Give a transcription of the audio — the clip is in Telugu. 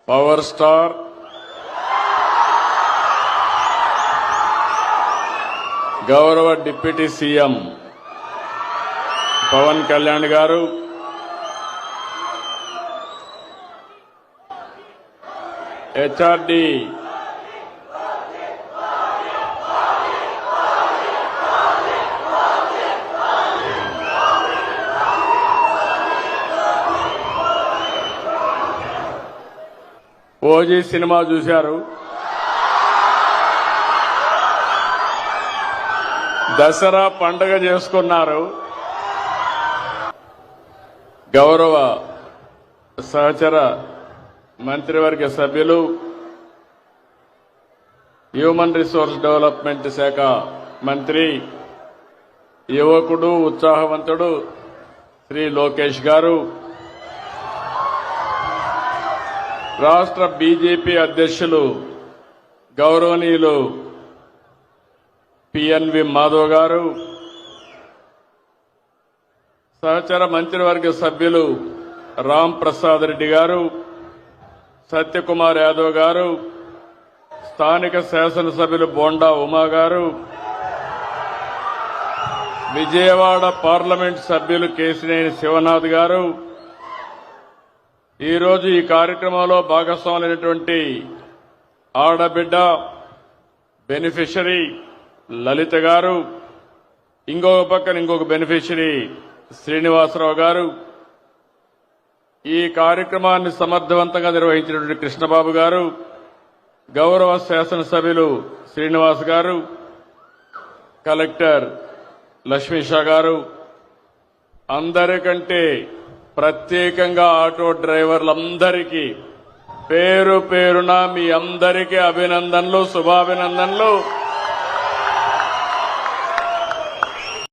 పవర్ స్టార్ గౌరవ డిప్యూటీ సీఎం పవన్ కళ్యాణ్ గారు, హెచ్ఆర్డి ఓజీ సినిమా చూశారు. దసరా పండగ చేసుకున్నారు. గౌరవ సహచర మంత్రివర్గ సభ్యులు, హ్యూమన్ రిసోర్స్ డెవలప్మెంట్ శాఖ మంత్రి, యువకుడు, ఉత్సాహవంతుడు శ్రీ లోకేష్ గారు, రాష్ట్ర బీజేపీ అధ్యక్షులు గౌరవనీయులు పిఎన్వి మాధవ్ గారు, సహచర మంత్రివర్గ సభ్యులు రామ్ ప్రసాద్ రెడ్డి గారు, సత్యకుమార్ యాదవ్ గారు, స్థానిక శాసనసభ్యులు బోండా ఉమా గారు, విజయవాడ పార్లమెంట్ సభ్యులు కేశినేని శివనాథ్ గారు, ఈరోజు ఈ కార్యక్రమంలో భాగస్వాములైనటువంటి ఆడబిడ్డ బెనిఫిషరీ లలిత గారు, ఇంకొక పక్కన ఇంకొక బెనిఫిషరీ శ్రీనివాసరావు గారు, ఈ కార్యక్రమాన్ని సమర్థవంతంగా నిర్వహించినటువంటి కృష్ణబాబు గారు, గౌరవ శాసనసభ్యులు శ్రీనివాస్ గారు, కలెక్టర్ లక్ష్మీషా గారు, అందరికంటే ప్రత్యేకంగా ఆటో డ్రైవర్లందరికీ పేరు పేరున మీ అందరికీ అభినందనలు, శుభాభినందనలు.